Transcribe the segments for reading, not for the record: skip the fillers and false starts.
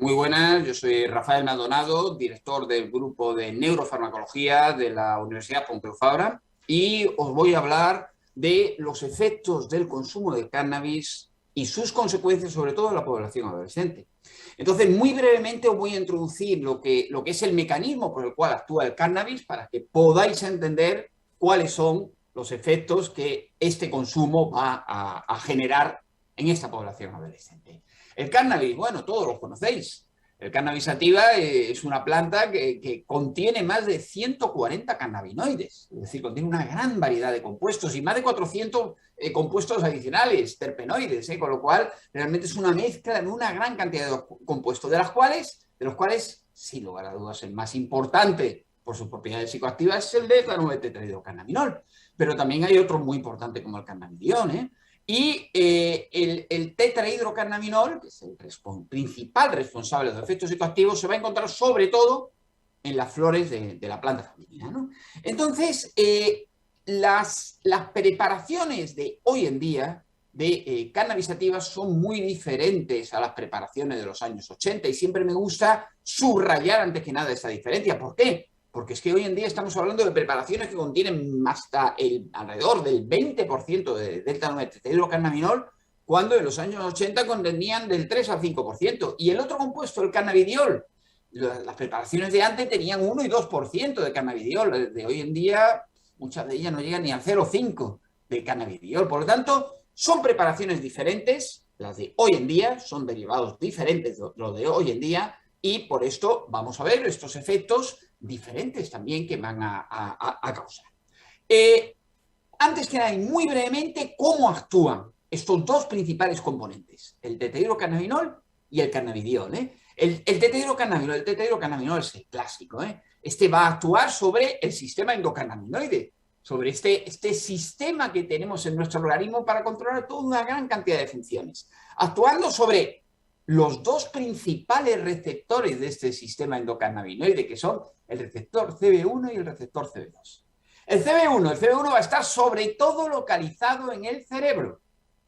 Muy buenas, yo soy Rafael Maldonado, director del grupo de neurofarmacología de la Universidad Pompeu Fabra, y os voy a hablar de los efectos del consumo de cannabis y sus consecuencias, sobre todo en la población adolescente. Entonces, muy brevemente os voy a introducir lo que es el mecanismo por el cual actúa el cannabis para que podáis entender cuáles son los efectos que este consumo va a generar en esta población adolescente. El cannabis, bueno, todos lo conocéis. El cannabis sativa es una planta que contiene más de 140 cannabinoides, es decir, contiene una gran variedad de compuestos y más de 400 compuestos adicionales, terpenoides, con lo cual realmente es una mezcla de una gran cantidad de compuestos, de los cuales, sin lugar a dudas, el más importante por sus propiedades psicoactivas es el tetrahidrocannabinol, pero también hay otros muy importantes como el cannabidiol, y el tetrahidrocannabinol, que es el principal responsable de los efectos psicoactivos, se va a encontrar sobre todo en las flores de la planta femenina, ¿no? Entonces, las preparaciones de hoy en día de cannabis sativa son muy diferentes a las preparaciones de los años 80 y siempre me gusta subrayar antes que nada esa diferencia. ¿Por qué? Porque es que hoy en día estamos hablando de preparaciones que contienen hasta alrededor del 20% de delta-9-tetrahidrocannabinol, cuando en los años 80 contenían del 3 al 5%. Y el otro compuesto, el cannabidiol, las preparaciones de antes tenían 1 y 2% de cannabidiol. De hoy en día, muchas de ellas no llegan ni al 0,5% de cannabidiol. Por lo tanto, son preparaciones diferentes. Las de hoy en día son derivados diferentes de los de hoy en día, y por esto vamos a ver estos efectos diferentes también que van a causar. Antes que nada, y muy brevemente, ¿cómo actúan estos dos principales componentes? El tetrahidrocannabinol y el cannabidiol. El tetrahidrocannabinol es el clásico. Este va a actuar sobre el sistema endocannabinoide, sobre este sistema que tenemos en nuestro organismo para controlar toda una gran cantidad de funciones, actuando sobre los dos principales receptores de este sistema endocannabinoide, que son el receptor CB1 y el receptor CB2. El CB1 va a estar sobre todo localizado en el cerebro.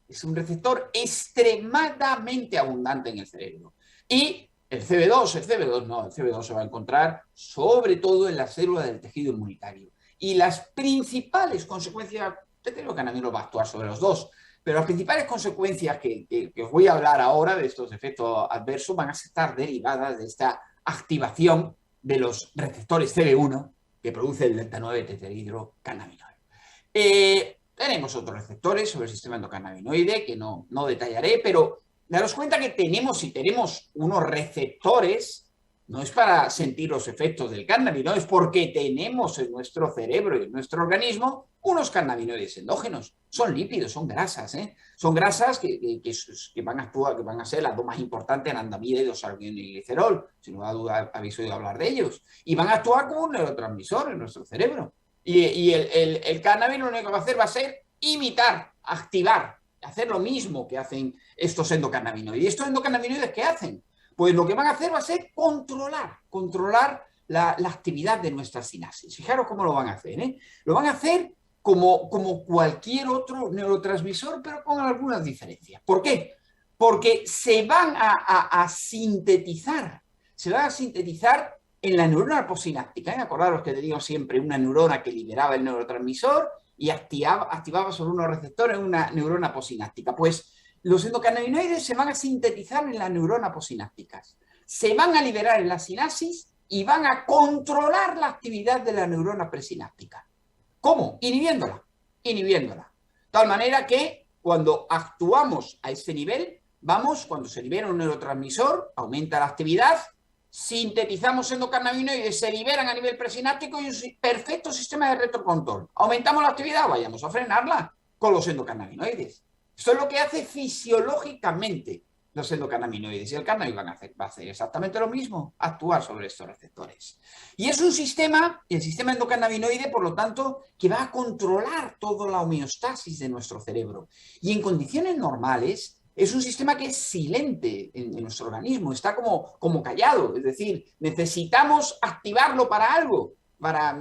Es un receptor extremadamente abundante en el cerebro. Y el CB2 se va a encontrar sobre todo en la célula del tejido inmunitario. Y las principales consecuencias, el tetrahidrocannabinol va a actuar sobre los dos, pero las principales consecuencias que os voy a hablar ahora de estos efectos adversos van a estar derivadas de esta activación de los receptores CB1 que produce el delta-9-tetrahidrocannabinol. Tenemos otros receptores sobre el sistema endocannabinoide que no detallaré, pero daros cuenta que tenemos unos receptores. No es para sentir los efectos del cannabis, no es porque tenemos en nuestro cerebro y en nuestro organismo unos cannabinoides endógenos. Son lípidos, son grasas, Son grasas que van a actuar, que van a ser las dos más importantes en andamida, isosalgón y glicerol. Sin lugar a duda habéis oído hablar de ellos. Y van a actuar como un neurotransmisor en nuestro cerebro. Y el cannabis lo único que va a hacer va a ser imitar, activar, hacer lo mismo que hacen estos endocannabinoides. ¿Y estos endocannabinoides qué hacen? Pues lo que van a hacer va a ser controlar la actividad de nuestras sinapsis. Fijaros cómo lo van a hacer. Lo van a hacer como cualquier otro neurotransmisor, pero con algunas diferencias. ¿Por qué? Porque se van a sintetizar. Se van a sintetizar en la neurona postsináptica. Acordaros que te digo siempre, una neurona que liberaba el neurotransmisor y activaba sobre unos receptores una neurona postsináptica. Pues los endocannabinoides se van a sintetizar en las neuronas postsinápticas, se van a liberar en la sinapsis y van a controlar la actividad de la neurona presináptica. ¿Cómo? Inhibiéndola. De tal manera que cuando actuamos a ese nivel, cuando se libera un neurotransmisor, aumenta la actividad, sintetizamos endocannabinoides, se liberan a nivel presináptico y un perfecto sistema de retrocontrol. Aumentamos la actividad, vayamos a frenarla con los endocannabinoides. Esto es lo que hace fisiológicamente los endocannabinoides, y el cannabis va a hacer exactamente lo mismo, actuar sobre estos receptores. Y es un sistema, el sistema endocannabinoide, por lo tanto, que va a controlar toda la homeostasis de nuestro cerebro. Y en condiciones normales es un sistema que es silente en nuestro organismo, está como callado, es decir, necesitamos activarlo para algo,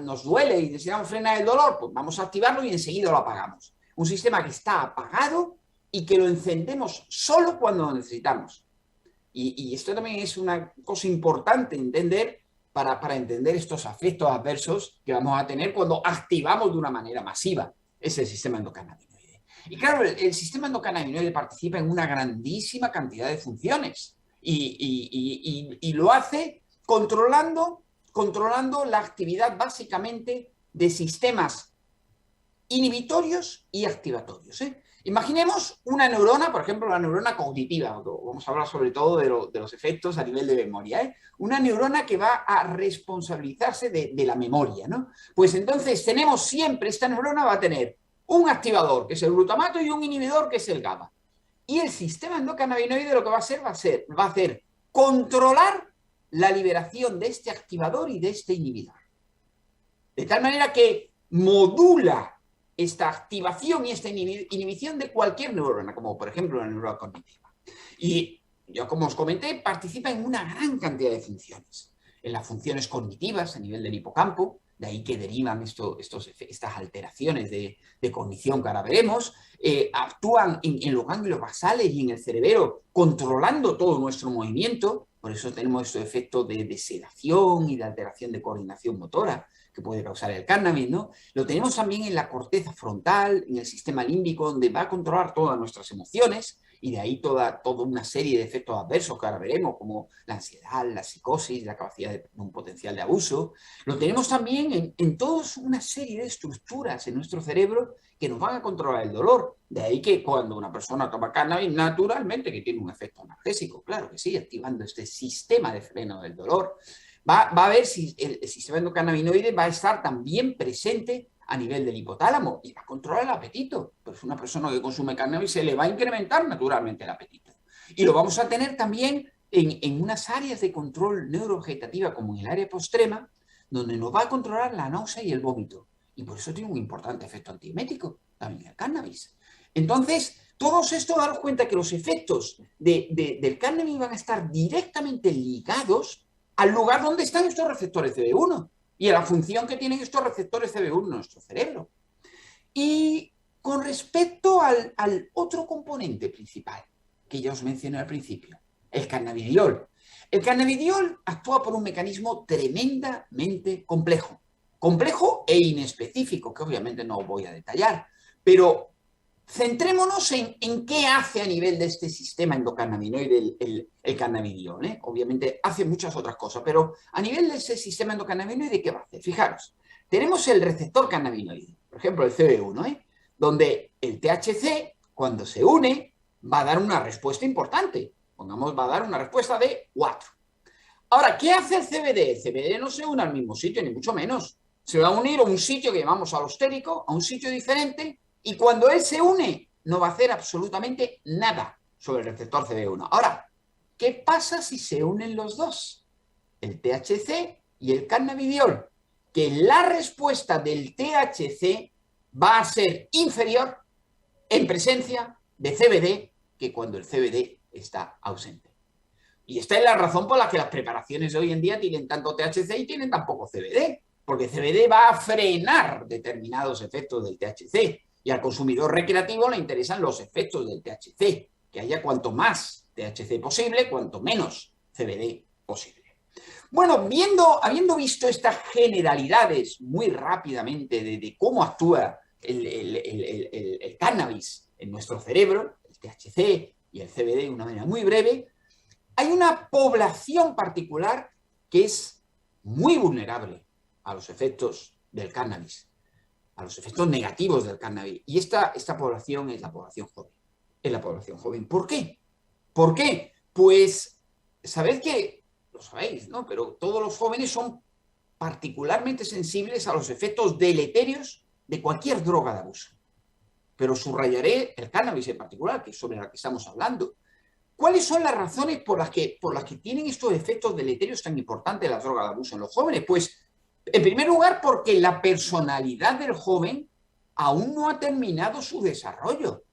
nos duele y necesitamos frenar el dolor, pues vamos a activarlo y enseguida lo apagamos. Un sistema que está apagado y que lo encendemos solo cuando lo necesitamos. Y esto también es una cosa importante entender para entender estos efectos adversos que vamos a tener cuando activamos de una manera masiva ese sistema endocannabinoide. Y claro, el sistema endocannabinoide participa en una grandísima cantidad de funciones y lo hace controlando la actividad básicamente de sistemas inhibitorios y activatorios. Imaginemos una neurona, por ejemplo, la neurona cognitiva, vamos a hablar sobre todo de los efectos a nivel de memoria, una neurona que va a responsabilizarse de la memoria, ¿no? Pues entonces tenemos siempre, esta neurona va a tener un activador, que es el glutamato, y un inhibidor, que es el GABA. Y el sistema endocannabinoide lo que va a hacer controlar la liberación de este activador y de este inhibidor. De tal manera que modula esta activación y esta inhibición de cualquier neurona, como por ejemplo la neurona cognitiva. Y yo, como os comenté, participa en una gran cantidad de funciones. En las funciones cognitivas a nivel del hipocampo, de ahí que derivan estas alteraciones de cognición que ahora veremos, actúan en los ganglios basales y en el cerebro, controlando todo nuestro movimiento. Por eso tenemos estos efectos de sedación y de alteración de coordinación motora que puede causar el cannabis, ¿no? Lo tenemos también en la corteza frontal, en el sistema límbico, donde va a controlar todas nuestras emociones, y de ahí toda una serie de efectos adversos que ahora veremos, como la ansiedad, la psicosis, la capacidad de un potencial de abuso. Lo tenemos también en toda una serie de estructuras en nuestro cerebro que nos van a controlar el dolor. De ahí que cuando una persona toma cannabis, naturalmente que tiene un efecto analgésico, claro que sí, activando este sistema de freno del dolor. Va a ver si el sistema endocannabinoide va a estar también presente a nivel del hipotálamo y va a controlar el apetito. Pues una persona que consume cannabis se le va a incrementar naturalmente el apetito. Y lo vamos a tener también en unas áreas de control neurovegetativa, como en el área postrema, donde nos va a controlar la náusea y el vómito. Y por eso tiene un importante efecto antiemético también el cannabis. Entonces, todos esto, daros cuenta que los efectos del cannabis van a estar directamente ligados al lugar donde están estos receptores CB1 y a la función que tienen estos receptores CB1 en nuestro cerebro. Y con respecto al otro componente principal, que ya os mencioné al principio, el cannabidiol. El cannabidiol actúa por un mecanismo tremendamente complejo. Complejo e inespecífico, que obviamente no os voy a detallar, pero centrémonos en qué hace a nivel de este sistema endocannabinoide el cannabidiol, ¿eh? Obviamente hace muchas otras cosas, pero a nivel de ese sistema endocannabinoide, ¿qué va a hacer? Fijaros, tenemos el receptor cannabinoide, por ejemplo el CB1, donde el THC, cuando se une, va a dar una respuesta importante. Pongamos, va a dar una respuesta de 4. Ahora, ¿qué hace el CBD? El CBD no se une al mismo sitio, ni mucho menos. Se va a unir a un sitio que llamamos alostérico, a un sitio diferente, y cuando él se une, no va a hacer absolutamente nada sobre el receptor CB1. Ahora, ¿qué pasa si se unen los dos? El THC y el cannabidiol. Que la respuesta del THC va a ser inferior en presencia de CBD que cuando el CBD está ausente. Y esta es la razón por la que las preparaciones de hoy en día tienen tanto THC y tienen tan poco CBD, porque CBD va a frenar determinados efectos del THC y al consumidor recreativo le interesan los efectos del THC, que haya cuanto más THC posible, cuanto menos CBD posible. Bueno, habiendo visto estas generalidades muy rápidamente de cómo actúa el cannabis en nuestro cerebro, el THC y el CBD de una manera muy breve, hay una población particular que es muy vulnerable a los efectos del cannabis, a los efectos negativos del cannabis. Y esta población es la población joven. Es la población joven. ¿Por qué? ¿Por qué? Pues, sabed que, lo sabéis, ¿no? Pero todos los jóvenes son particularmente sensibles a los efectos deleterios de cualquier droga de abuso. Pero subrayaré el cannabis en particular, que es sobre la que estamos hablando. ¿Cuáles son las razones por las que tienen estos efectos deleterios tan importantes las drogas de abuso en los jóvenes? Pues, en primer lugar, porque la personalidad del joven aún no ha terminado su desarrollo.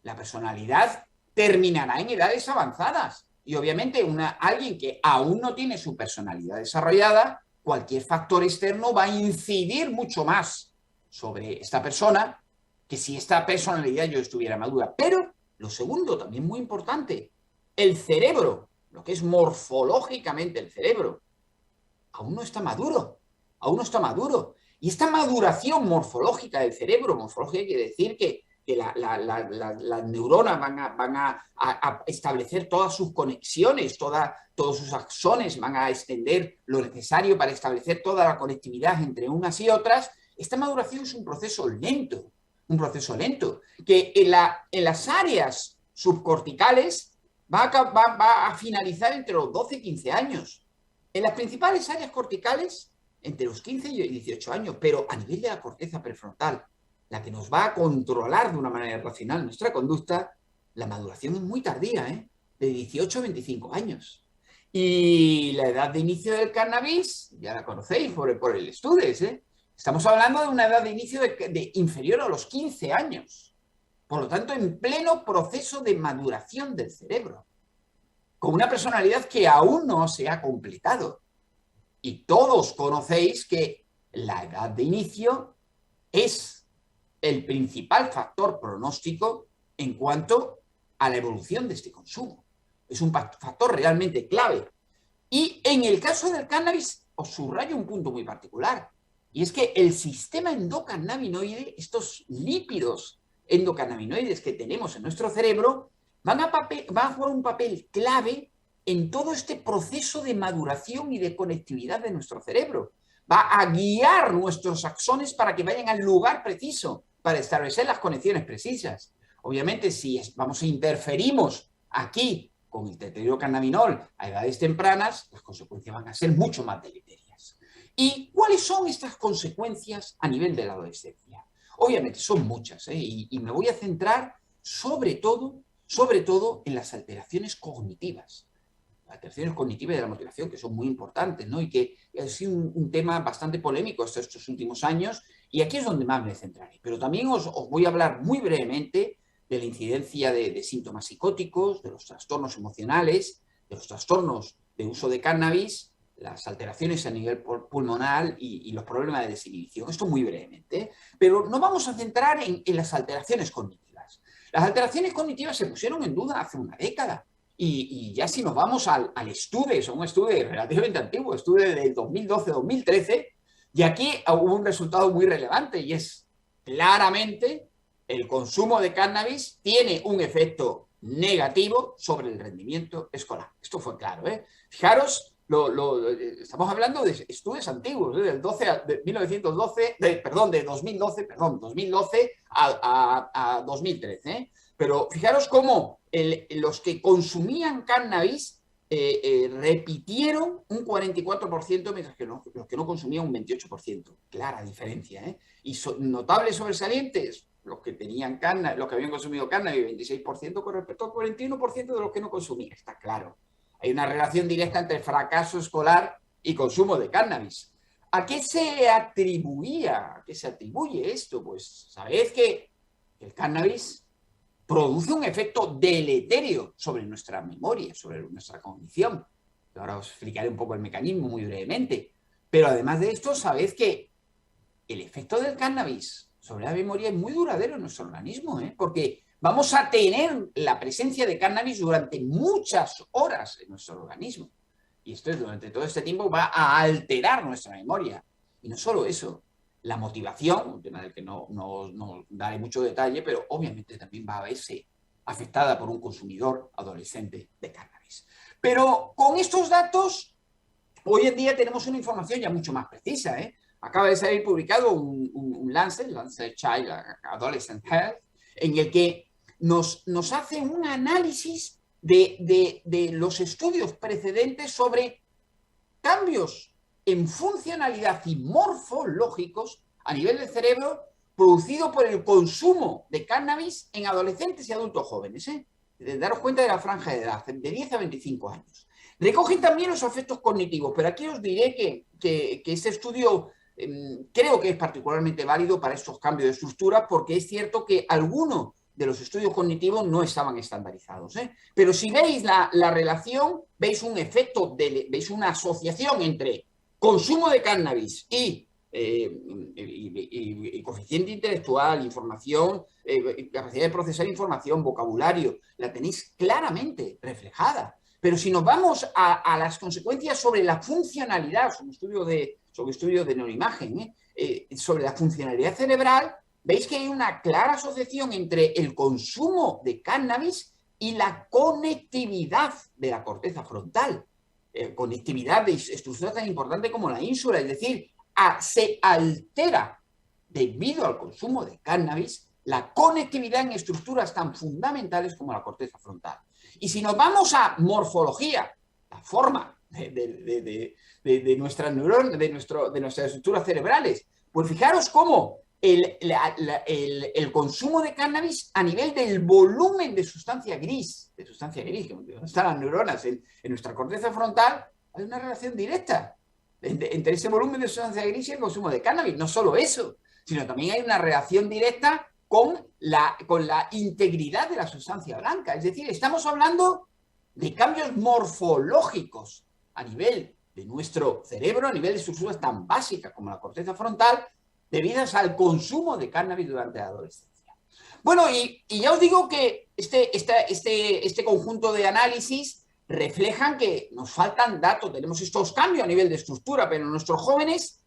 La personalidad terminará en edades avanzadas. Y obviamente alguien que aún no tiene su personalidad desarrollada, cualquier factor externo va a incidir mucho más sobre esta persona que si esta personalidad yo estuviera madura. Pero lo segundo, también muy importante, el cerebro lo que es morfológicamente el cerebro, aún no está maduro, aún no está maduro. Y esta maduración morfológica del cerebro, morfológica quiere decir que las neuronas van a establecer todas sus conexiones, todos sus axones, van a extender lo necesario para establecer toda la conectividad entre unas y otras. Esta maduración es un proceso lento, que en las áreas subcorticales va a finalizar entre los 12 y 15 años. En las principales áreas corticales, entre los 15 y 18 años, pero a nivel de la corteza prefrontal, la que nos va a controlar de una manera racional nuestra conducta, la maduración es muy tardía, de 18 a 25 años. Y la edad de inicio del cannabis, ya la conocéis por el estudio, estamos hablando de una edad de inicio de inferior a los 15 años. Por lo tanto, en pleno proceso de maduración del cerebro, con una personalidad que aún no se ha completado. Y todos conocéis que la edad de inicio es el principal factor pronóstico en cuanto a la evolución de este consumo. Es un factor realmente clave. Y en el caso del cannabis, os subrayo un punto muy particular, y es que el sistema endocannabinoide, estos lípidos endocannabinoides que tenemos en nuestro cerebro, van a jugar un papel clave en todo este proceso de maduración y de conectividad de nuestro cerebro. Va a guiar nuestros axones para que vayan al lugar preciso, para establecer las conexiones precisas. Obviamente, si interferimos aquí con el tetrahidrocannabinol a edades tempranas, las consecuencias van a ser mucho más deleterias. ¿Y cuáles son estas consecuencias a nivel de la adolescencia? Obviamente son muchas, y me voy a centrar sobre todo en las alteraciones cognitivas. Las alteraciones cognitivas de la motivación, que son muy importantes, ¿no? Y que ha sido un tema bastante polémico estos últimos años, y aquí es donde más me centraré. Pero también os voy a hablar muy brevemente de la incidencia de síntomas psicóticos, de los trastornos emocionales, de los trastornos de uso de cannabis, las alteraciones a nivel pulmonar y los problemas de desinhibición. Esto muy brevemente, pero nos vamos a centrar en las alteraciones cognitivas. Las alteraciones cognitivas se pusieron en duda hace una década. Y ya si nos vamos al estudio, es un estudio relativamente antiguo, estudio del 2012-2013, y aquí hubo un resultado muy relevante, y es claramente el consumo de cannabis tiene un efecto negativo sobre el rendimiento escolar. Esto fue claro, Fijaros, estamos hablando de estudios antiguos, del 2012 a 2013, Pero fijaros cómo los que consumían cannabis repitieron un 44%, mientras que los que no consumían un 28%. Clara diferencia, Y notables sobresalientes, los que habían consumido cannabis, 26% con respecto al 41% de los que no consumían. Está claro. Hay una relación directa entre fracaso escolar y consumo de cannabis. ¿A qué se atribuye esto? Pues sabéis que el cannabis produce un efecto deleterio sobre nuestra memoria, sobre nuestra cognición. Ahora os explicaré un poco el mecanismo muy brevemente. Pero además de esto, sabéis que el efecto del cannabis sobre la memoria es muy duradero en nuestro organismo, porque vamos a tener la presencia de cannabis durante muchas horas en nuestro organismo. Y esto durante todo este tiempo va a alterar nuestra memoria. Y no solo eso, la motivación, un tema del que no daré mucho detalle, pero obviamente también va a verse afectada por un consumidor adolescente de cannabis. Pero con estos datos, hoy en día tenemos una información ya mucho más precisa, Acaba de salir publicado un Lancet Child Adolescent Health, en el que nos hace un análisis de los estudios precedentes sobre cambios en funcionalidad y morfológicos a nivel del cerebro producido por el consumo de cannabis en adolescentes y adultos jóvenes. Daros cuenta de la franja de edad, de 10 a 25 años. Recogen también los efectos cognitivos, pero aquí os diré que este estudio creo que es particularmente válido para estos cambios de estructura, porque es cierto que algunos de los estudios cognitivos no estaban estandarizados. Pero si veis la relación, veis un efecto, veis una asociación entre consumo de cannabis y coeficiente intelectual, información, capacidad de procesar información, vocabulario, la tenéis claramente reflejada. Pero si nos vamos a las consecuencias sobre la funcionalidad, sobre estudio de neuroimagen, sobre la funcionalidad cerebral, veis que hay una clara asociación entre el consumo de cannabis y la conectividad de la corteza frontal. Conectividad de estructuras tan importantes como la ínsula, es decir, se altera debido al consumo de cannabis la conectividad en estructuras tan fundamentales como la corteza frontal. Y si nos vamos a morfología, la forma de nuestras neuronas, de nuestras estructuras cerebrales, pues fijaros cómo el consumo de cannabis a nivel del volumen de sustancia gris, donde están las neuronas en nuestra corteza frontal, hay una relación directa entre ese volumen de sustancia gris y el consumo de cannabis. No solo eso, sino también hay una relación directa con la integridad de la sustancia blanca. Es decir, estamos hablando de cambios morfológicos a nivel de nuestro cerebro, a nivel de estructuras tan básicas como la corteza frontal, debidas al consumo de cannabis durante la adolescencia. Bueno, y ya os digo que este conjunto de análisis reflejan que nos faltan datos, tenemos estos cambios a nivel de estructura, pero en nuestros jóvenes,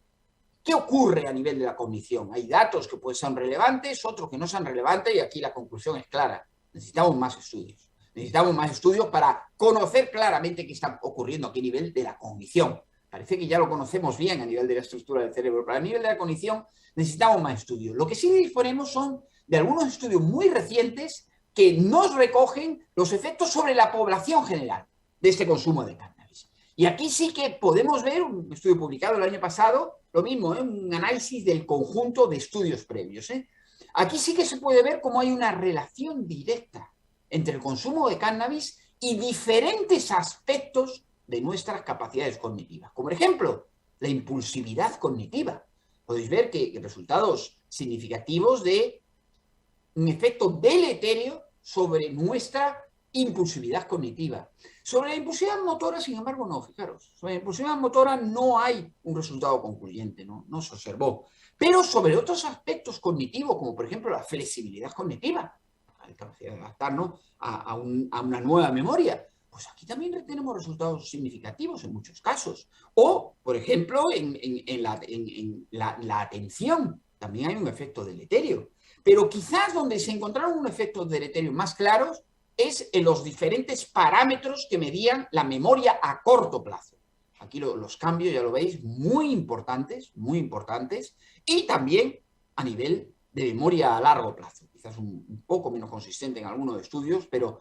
¿qué ocurre a nivel de la cognición? Hay datos que pueden ser relevantes, otros que no son relevantes, y aquí la conclusión es clara. Necesitamos más estudios. Necesitamos más estudios para conocer claramente qué está ocurriendo aquí a nivel de la cognición. Parece que ya lo conocemos bien a nivel de la estructura del cerebro, pero a nivel de la cognición necesitamos más estudios. Lo que sí disponemos son de algunos estudios muy recientes que nos recogen los efectos sobre la población general de este consumo de cannabis. Y aquí sí que podemos ver un estudio publicado el año pasado, lo mismo, un análisis del conjunto de estudios previos. Aquí sí que se puede ver cómo hay una relación directa entre el consumo de cannabis y diferentes aspectos de nuestras capacidades cognitivas. Como por ejemplo, la impulsividad cognitiva. Podéis ver que resultados significativos de un efecto deleterio sobre nuestra impulsividad cognitiva. Sobre la impulsividad motora, sin embargo, no, fijaros. Sobre la impulsividad motora no hay un resultado concluyente, no se observó. Pero sobre otros aspectos cognitivos, como por ejemplo la flexibilidad cognitiva, la capacidad de adaptarnos a una nueva memoria, pues aquí también tenemos resultados significativos en muchos casos. O, por ejemplo, en la atención, también hay un efecto deleterio. Pero quizás donde se encontraron un efecto deleterio más claros es en los diferentes parámetros que medían la memoria a corto plazo. Aquí los cambios, ya lo veis, muy importantes, y también a nivel de memoria a largo plazo. Quizás un poco menos consistente en algunos estudios, pero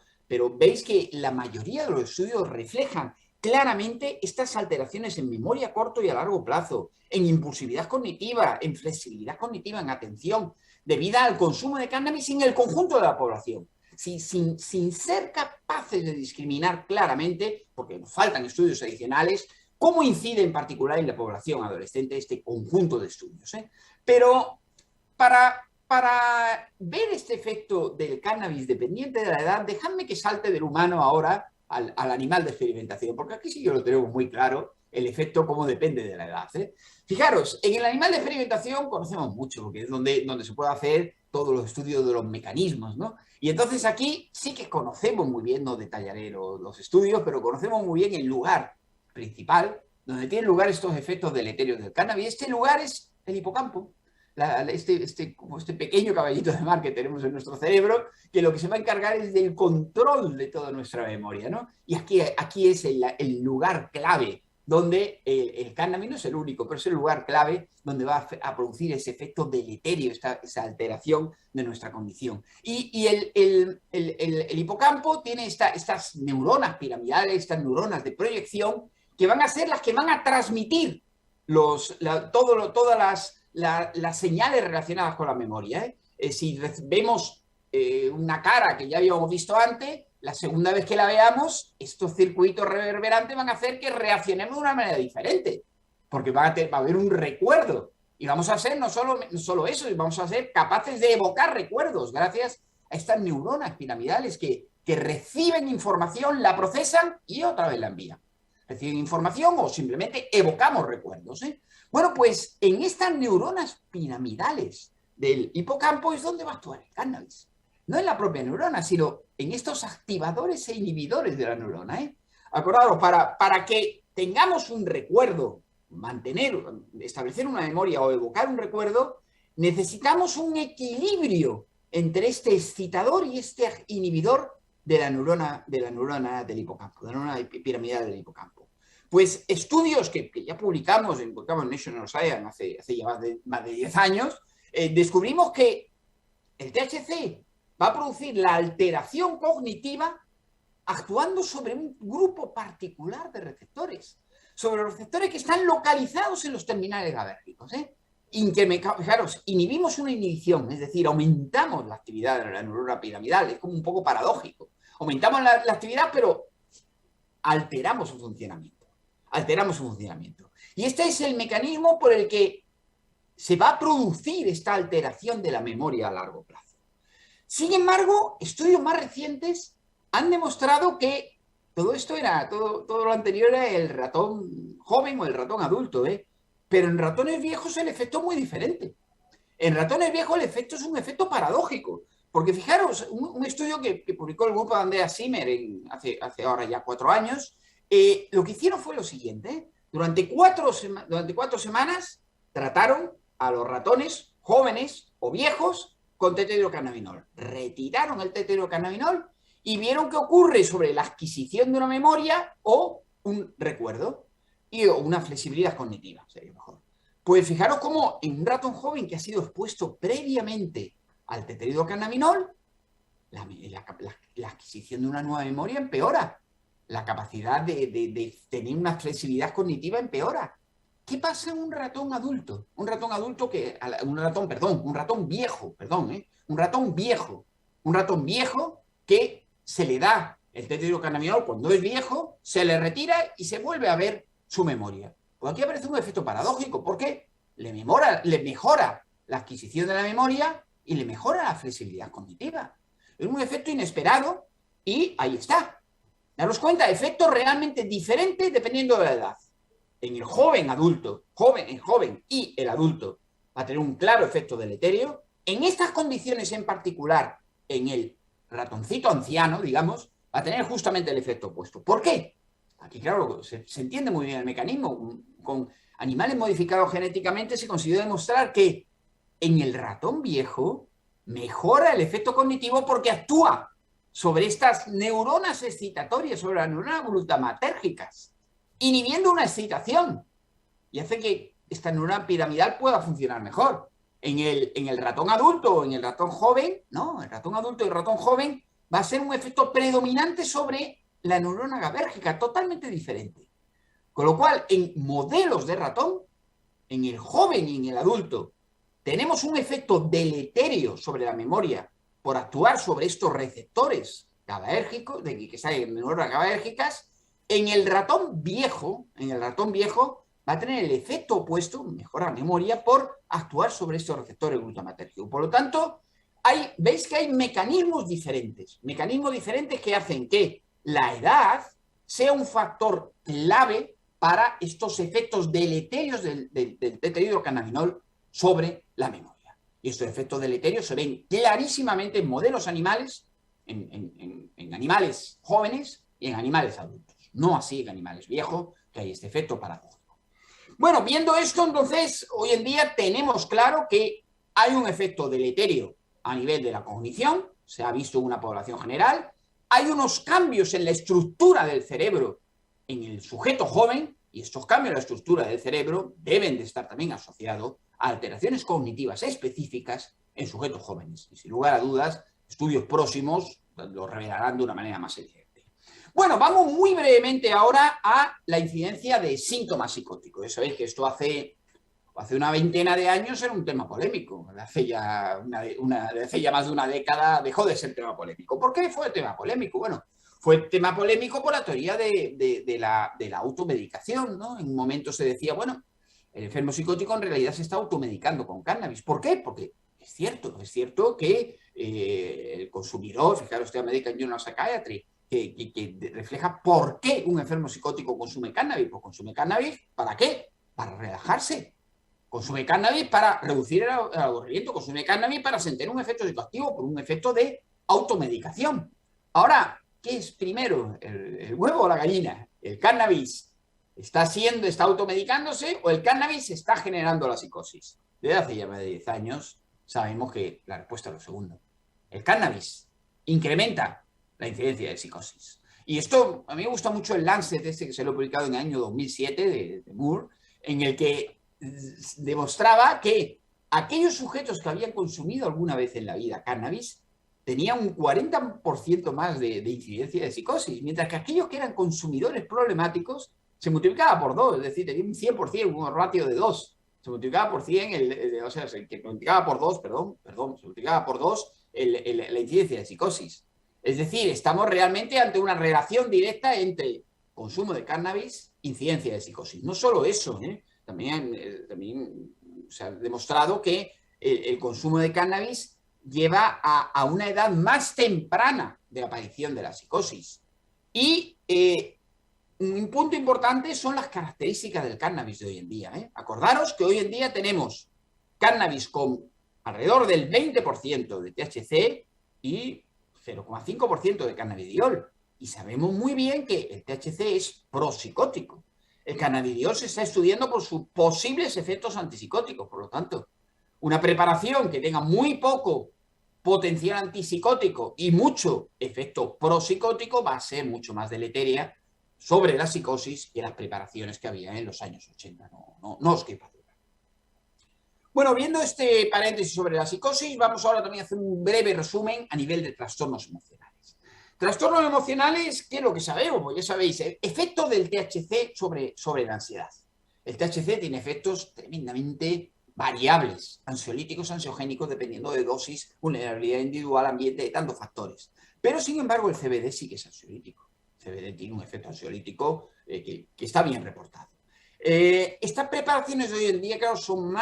veis que la mayoría de los estudios reflejan claramente estas alteraciones en memoria a corto y a largo plazo, en impulsividad cognitiva, en flexibilidad cognitiva, en atención, debido al consumo de cannabis en el conjunto de la población. Sin ser capaces de discriminar claramente, porque nos faltan estudios adicionales, cómo incide en particular en la población adolescente este conjunto de estudios. Pero para ver este efecto del cannabis dependiente de la edad, dejadme que salte del humano ahora al animal de experimentación, porque aquí sí que lo tenemos muy claro, el efecto cómo depende de la edad. Fijaros, en el animal de experimentación conocemos mucho, porque es donde se puede hacer todos los estudios de los mecanismos, ¿no? Y entonces aquí sí que conocemos muy bien, no detallaré los estudios, pero conocemos muy bien el lugar principal donde tienen lugar estos efectos deleterios del cannabis. Este lugar es el hipocampo, este pequeño caballito de mar que tenemos en nuestro cerebro, que lo que se va a encargar es del control de toda nuestra memoria, ¿no? Y aquí es el lugar clave donde el cannabis no es el único, pero es el lugar clave donde va a producir ese efecto deleterio, esa alteración de nuestra condición. Y el hipocampo tiene estas neuronas piramidales, estas neuronas de proyección, que van a ser las que van a transmitir todas las señales relacionadas con la memoria. Si vemos una cara que ya habíamos visto antes, la segunda vez que la veamos, estos circuitos reverberantes van a hacer que reaccionemos de una manera diferente, porque va a haber un recuerdo. Y vamos a ser no solo eso, vamos a ser capaces de evocar recuerdos gracias a estas neuronas piramidales que reciben información, la procesan y otra vez la envían. Reciben información o simplemente evocamos recuerdos. Bueno, pues en estas neuronas piramidales del hipocampo es donde va a actuar el cannabis. No en la propia neurona, sino en estos activadores e inhibidores de la neurona. Acordaros, para que tengamos un recuerdo, establecer una memoria o evocar un recuerdo, necesitamos un equilibrio entre este excitador y este inhibidor de la neurona del hipocampo, de la neurona piramidal del hipocampo. Pues estudios que ya publicamos en National Science hace ya más de 10 años, descubrimos que el THC va a producir la alteración cognitiva actuando sobre un grupo particular de receptores, sobre los receptores que están localizados en los terminales GABAérgicos. Fijaros, inhibimos una inhibición, es decir, aumentamos la actividad de la neurona piramidal, es como un poco paradójico. Aumentamos la actividad, pero alteramos su funcionamiento. Y este es el mecanismo por el que se va a producir esta alteración de la memoria a largo plazo. Sin embargo, estudios más recientes han demostrado que todo lo anterior era el ratón joven o el ratón adulto, pero en ratones viejos el efecto es muy diferente. En ratones viejos el efecto es un efecto paradójico, porque fijaros, un estudio que publicó el grupo de Andreas Zimmer hace ahora ya 4 años, lo que hicieron fue lo siguiente. Durante 4 semanas trataron a los ratones jóvenes o viejos con tetrahidrocannabinol. Retiraron el tetrahidrocannabinol y vieron qué ocurre sobre la adquisición de una memoria o un recuerdo o una flexibilidad cognitiva, sería mejor. Pues fijaros cómo en un ratón joven que ha sido expuesto previamente al tetrahidrocannabinol, la adquisición de una nueva memoria empeora. La capacidad de tener una flexibilidad cognitiva empeora. ¿Qué pasa en un ratón adulto? Un ratón viejo que se le da el tetrahidrocannabinol cuando es viejo, se le retira y se vuelve a ver su memoria. Pues aquí aparece un efecto paradójico, porque le mejora la adquisición de la memoria y le mejora la flexibilidad cognitiva. Es un efecto inesperado y ahí está. Daros cuenta, efectos realmente diferentes dependiendo de la edad. En el joven y el adulto va a tener un claro efecto deleterio. En estas condiciones en particular, en el ratoncito anciano, digamos, va a tener justamente el efecto opuesto. ¿Por qué? Aquí, claro, se entiende muy bien el mecanismo. Con animales modificados genéticamente se consiguió demostrar que en el ratón viejo mejora el efecto cognitivo porque actúa sobre estas neuronas excitatorias, sobre las neuronas glutamatérgicas, inhibiendo una excitación y hace que esta neurona piramidal pueda funcionar mejor. En el ratón adulto o en el ratón joven, no, el ratón adulto y el ratón joven va a ser un efecto predominante sobre la neurona GABAérgica, totalmente diferente. Con lo cual, en modelos de ratón, en el joven y en el adulto, tenemos un efecto deleterio sobre la memoria por actuar sobre estos receptores GABAérgicos, que salen neuronas GABAérgicas. En el ratón viejo va a tener el efecto opuesto, mejora la memoria, por actuar sobre estos receptores glutamatérgicos. Por lo tanto, veis que hay mecanismos diferentes que hacen que la edad sea un factor clave para estos efectos deleterios del tetrahidrocannabinol sobre la memoria. Y estos efectos deleterios se ven clarísimamente en modelos animales, en animales jóvenes y en animales adultos. No así en animales viejos, que hay este efecto paradójico. Bueno, viendo esto, entonces, hoy en día tenemos claro que hay un efecto deleterio a nivel de la cognición, se ha visto en una población general, hay unos cambios en la estructura del cerebro en el sujeto joven, y estos cambios en la estructura del cerebro deben de estar también asociados a alteraciones cognitivas específicas en sujetos jóvenes. Y sin lugar a dudas, estudios próximos lo revelarán de una manera más evidente. Bueno, vamos muy brevemente ahora a la incidencia de síntomas psicóticos. Ya sabéis que esto hace una veintena de años era un tema polémico. Hace ya más de una década dejó de ser tema polémico. ¿Por qué fue tema polémico? Bueno, fue tema polémico por la teoría de la automedicación, ¿no? En un momento se decía, bueno, el enfermo psicótico en realidad se está automedicando con cannabis. ¿Por qué? Porque es cierto que el consumidor, fijaros, usted American Journal of Psychiatry, que refleja por qué un enfermo psicótico consume cannabis. Pues consume cannabis, ¿para qué? Para relajarse. Consume cannabis para reducir el aburrimiento, consume cannabis para sentir un efecto psicoactivo por un efecto de automedicación. Ahora, ¿qué es primero? ¿El huevo o la gallina? ¿El cannabis está automedicándose o el cannabis está generando la psicosis? Desde hace ya más de 10 años sabemos que la respuesta es lo segundo. El cannabis incrementa la incidencia de psicosis. Y esto, a mí me gusta mucho el Lancet, que se lo he publicado en el año 2007, de Moore, en el que demostraba que aquellos sujetos que habían consumido alguna vez en la vida cannabis tenían un 40% más de incidencia de psicosis, mientras que aquellos que eran consumidores problemáticos se multiplicaba por 2, es decir, tenía un 100%, un ratio de 2. Se multiplicaba por 100, o sea, se multiplicaba por 2, se multiplicaba por 2 la incidencia de psicosis. Es decir, estamos realmente ante una relación directa entre consumo de cannabis e incidencia de psicosis. No solo eso, también se ha demostrado que el consumo de cannabis lleva a una edad más temprana de la aparición de la psicosis. Y un punto importante son las características del cannabis de hoy en día. Acordaros que hoy en día tenemos cannabis con alrededor del 20% de THC y 0,5% de cannabidiol. Y sabemos muy bien que el THC es propsicótico. El cannabidiol se está estudiando por sus posibles efectos antipsicóticos. Por lo tanto, una preparación que tenga muy poco potencial antipsicótico y mucho efecto propsicótico va a ser mucho más deletérea sobre la psicosis que las preparaciones que había en los años 80. No os quepa duda. Bueno, viendo este paréntesis sobre la psicosis, vamos ahora también a hacer un breve resumen a nivel de trastornos emocionales. Trastornos emocionales, ¿qué es lo que sabemos? Pues ya sabéis, el efecto del THC sobre la ansiedad. El THC tiene efectos tremendamente variables, ansiolíticos, ansiogénicos, dependiendo de dosis, vulnerabilidad individual, ambiente, de tantos factores. Pero, sin embargo, el CBD sí que es ansiolítico. El CBD tiene un efecto ansiolítico que está bien reportado. Estas preparaciones de hoy en día, claro, son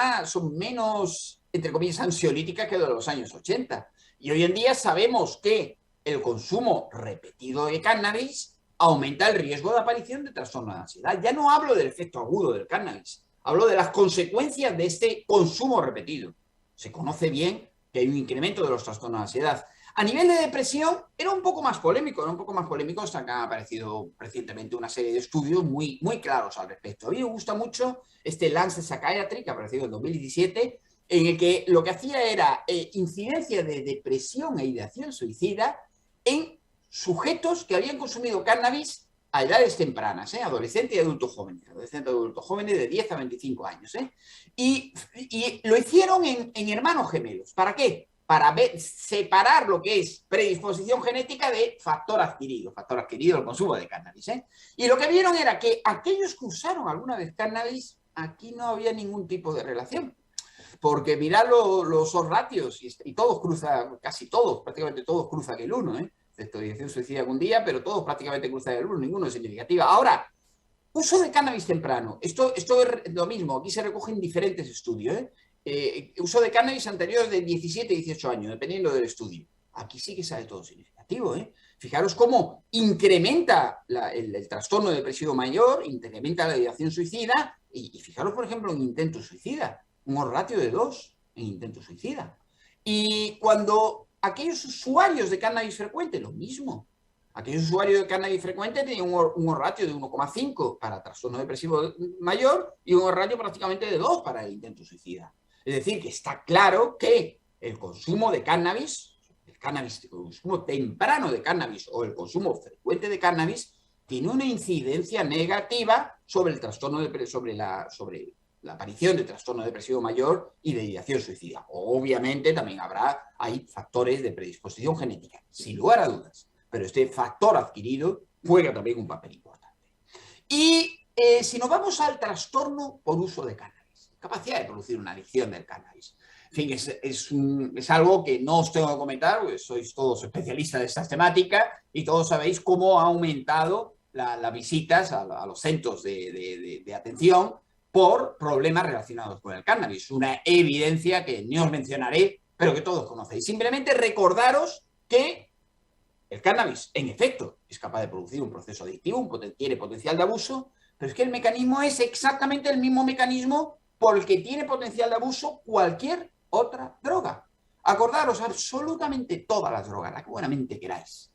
menos, entre comillas, ansiolíticas que de los años 80. Y hoy en día sabemos que el consumo repetido de cannabis aumenta el riesgo de aparición de trastorno de ansiedad. Ya no hablo del efecto agudo del cannabis, hablo de las consecuencias de este consumo repetido. Se conoce bien que hay un incremento de los trastornos de ansiedad. A nivel de depresión era un poco más polémico, hasta que ha aparecido recientemente una serie de estudios muy, muy claros al respecto. A mí me gusta mucho este Lancet Psychiatry, que ha aparecido en 2017, en el que lo que hacía era incidencia de depresión e ideación suicida en sujetos que habían consumido cannabis a edades tempranas, adolescentes y adultos jóvenes de 10 a 25 años. Y lo hicieron en hermanos gemelos. ¿Para qué? Para separar lo que es predisposición genética de factor adquirido el consumo de cannabis. Y lo que vieron era que aquellos que usaron alguna vez cannabis, aquí no había ningún tipo de relación. Porque mirad los ratios y todos cruzan, casi todos, prácticamente todos cruzan el 1, excepto dirección suicida algún día, pero todos prácticamente cruzan el 1, ninguno es significativo. Ahora, uso de cannabis temprano, esto es lo mismo, aquí se recogen diferentes estudios, uso de cannabis anteriores de 17 y 18 años, dependiendo del estudio. Aquí sí que sale todo significativo, Fijaros cómo incrementa el trastorno depresivo mayor, incrementa la ideación suicida, y fijaros, por ejemplo, en intento suicida, un ratio de 2 en intento suicida. Y cuando aquellos usuarios de cannabis frecuente, lo mismo. Aquellos usuarios de cannabis frecuente tenían un ratio de 1,5 para trastorno depresivo mayor y un ratio prácticamente de 2 para el intento suicida. Es decir, que está claro que el consumo de cannabis, el consumo temprano de cannabis o el consumo frecuente de cannabis tiene una incidencia negativa sobre el trastorno sobre la aparición de trastorno depresivo mayor y de ideación suicida. Obviamente también hay factores de predisposición genética, sin lugar a dudas, pero este factor adquirido juega también un papel importante. Y si nos vamos al trastorno por uso de cannabis, capacidad de producir una adicción del cannabis. En fin, es algo que no os tengo que comentar, porque sois todos especialistas de estas temáticas y todos sabéis cómo ha aumentado las visitas a los centros de atención por problemas relacionados con el cannabis. Una evidencia que ni os mencionaré, pero que todos conocéis. Simplemente recordaros que el cannabis, en efecto, es capaz de producir un proceso adictivo, tiene potencial de abuso, pero es que el mecanismo es exactamente el mismo mecanismo por el que tiene potencial de abuso cualquier otra droga. Acordaros, absolutamente todas las drogas, la que buenamente queráis.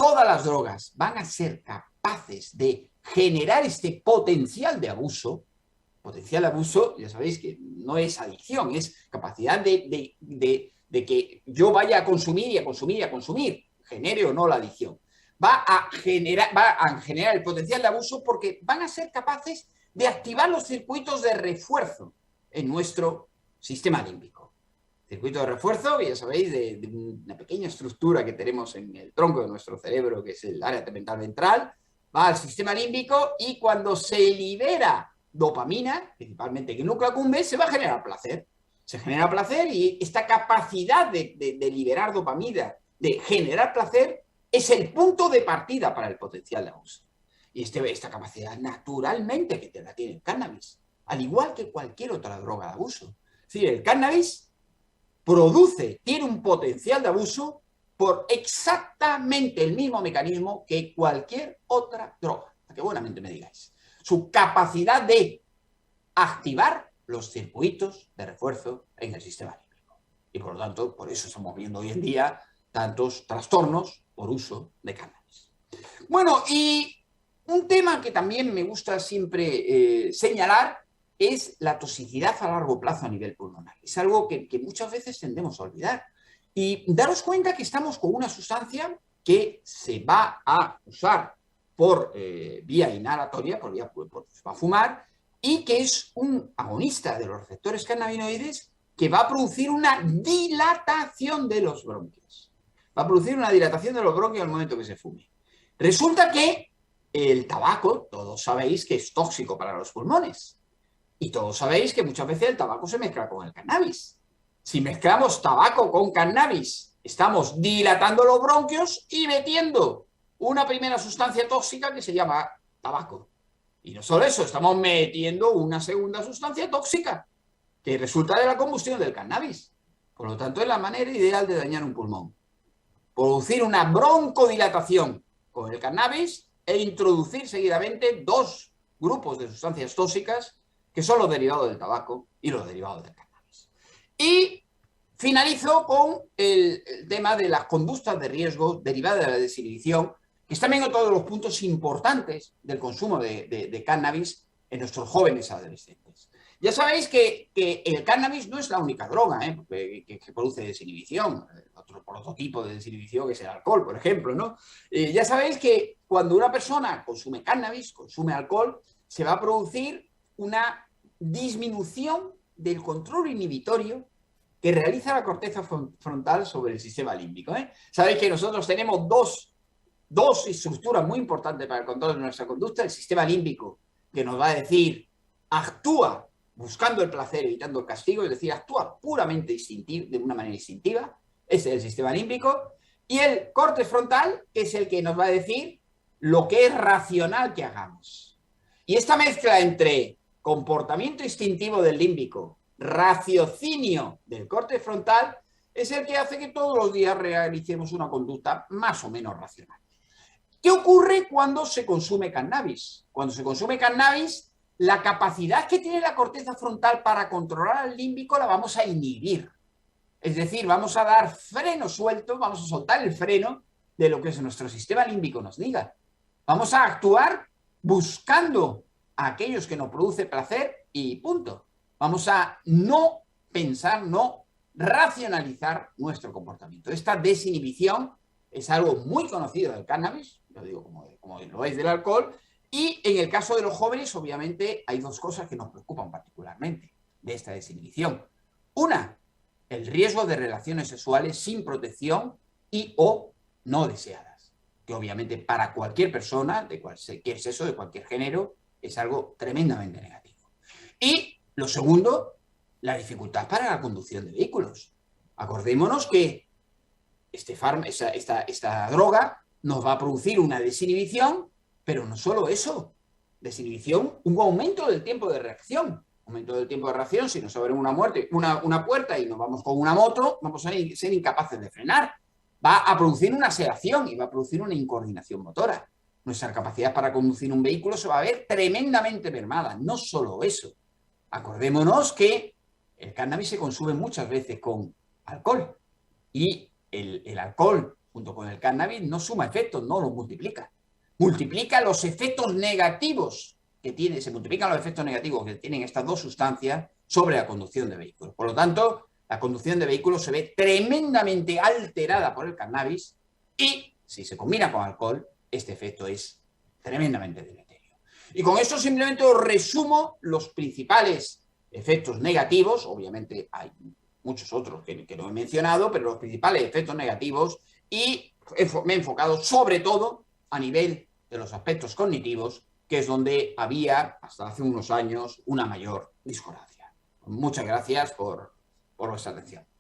todas las drogas van a ser capaces de generar este potencial de abuso, ya sabéis que no es adicción, es capacidad de que yo vaya a consumir y a consumir y a consumir, genere o no la adicción. Va a generar el potencial de abuso porque van a ser capaces de activar los circuitos de refuerzo en nuestro sistema límbico. Circuito de refuerzo, ya sabéis, de una pequeña estructura que tenemos en el tronco de nuestro cerebro, que es el área tegmental ventral, va al sistema límbico y cuando se libera dopamina, principalmente en el núcleo accumbens, se va a generar placer. Se genera placer y esta capacidad de liberar dopamina, de generar placer, es el punto de partida para el potencial de abuso. Y esta capacidad naturalmente que te la tiene el cannabis, al igual que cualquier otra droga de abuso. Es decir, el cannabis tiene un potencial de abuso por exactamente el mismo mecanismo que cualquier otra droga. Para que buenamente me digáis. Su capacidad de activar los circuitos de refuerzo en el sistema límbico. Y por lo tanto, por eso estamos viendo hoy en día tantos trastornos por uso de cannabis. Bueno, y un tema que también me gusta siempre señalar es la toxicidad a largo plazo a nivel pulmonar. Es algo que muchas veces tendemos a olvidar. Y daros cuenta que estamos con una sustancia que se va a usar por vía inhalatoria, se va a fumar, y que es un agonista de los receptores cannabinoides que va a producir una dilatación de los bronquios. Va a producir una dilatación de los bronquios al momento que se fume. Resulta que el tabaco, todos sabéis que es tóxico para los pulmones. Y todos sabéis que muchas veces el tabaco se mezcla con el cannabis. Si mezclamos tabaco con cannabis, estamos dilatando los bronquios y metiendo una primera sustancia tóxica que se llama tabaco. Y no solo eso, estamos metiendo una segunda sustancia tóxica que resulta de la combustión del cannabis. Por lo tanto, es la manera ideal de dañar un pulmón. Producir una broncodilatación con el cannabis e introducir seguidamente dos grupos de sustancias tóxicas que son los derivados del tabaco y los derivados del cannabis. Y finalizo con el tema de las conductas de riesgo derivadas de la desinhibición, que es también otro de los puntos importantes del consumo de cannabis en nuestros jóvenes adolescentes. Ya sabéis que el cannabis no es la única droga que produce desinhibición. Por otro tipo de desinhibición es el alcohol, por ejemplo, ¿no? Ya sabéis que cuando una persona consume cannabis, consume alcohol, se va a producir una disminución del control inhibitorio que realiza la corteza frontal sobre el sistema límbico. Sabéis que nosotros tenemos dos estructuras muy importantes para el control de nuestra conducta. El sistema límbico, que nos va a decir, actúa buscando el placer, evitando el castigo, es decir, actúa puramente de una manera instintiva. Ese es el sistema límbico. Y el córtex frontal, que es el que nos va a decir lo que es racional que hagamos. Y esta mezcla entre comportamiento instintivo del límbico, raciocinio del córtex frontal, es el que hace que todos los días realicemos una conducta más o menos racional. ¿Qué ocurre cuando se consume cannabis? Cuando se consume cannabis, la capacidad que tiene la corteza frontal para controlar al límbico la vamos a inhibir. Es decir, vamos a dar freno suelto, vamos a soltar el freno de lo que nuestro sistema límbico nos diga. Vamos a actuar buscando a aquellos que nos produce placer y punto. Vamos a no pensar, no racionalizar nuestro comportamiento. Esta desinhibición es algo muy conocido del cannabis, lo digo como lo es del alcohol, y en el caso de los jóvenes, obviamente, hay dos cosas que nos preocupan particularmente de esta desinhibición. Una, el riesgo de relaciones sexuales sin protección y o no deseadas, que obviamente para cualquier persona, de cualquier sexo, de cualquier género, es algo tremendamente negativo. Y lo segundo, la dificultad para la conducción de vehículos. Acordémonos que esta droga nos va a producir una desinhibición, pero no solo eso, desinhibición, un aumento del tiempo de reacción. Aumento del tiempo de reacción, si nos abre una puerta y nos vamos con una moto, vamos a ser incapaces de frenar. Va a producir una sedación y va a producir una incoordinación motora. Nuestra capacidad para conducir un vehículo se va a ver tremendamente mermada. No solo eso. Acordémonos que el cannabis se consume muchas veces con alcohol y el alcohol junto con el cannabis, no suma efectos, no los multiplica. Multiplica los efectos negativos que tiene, se multiplican los efectos negativos que tienen estas dos sustancias sobre la conducción de vehículos. Por lo tanto, la conducción de vehículos se ve tremendamente alterada por el cannabis y, si se combina con alcohol, este efecto es tremendamente deleterio. Y con esto simplemente os resumo los principales efectos negativos. Obviamente hay muchos otros que no he mencionado, pero los principales efectos negativos, y me he enfocado sobre todo a nivel de los aspectos cognitivos, que es donde había, hasta hace unos años, una mayor discordancia. Muchas gracias por vuestra atención.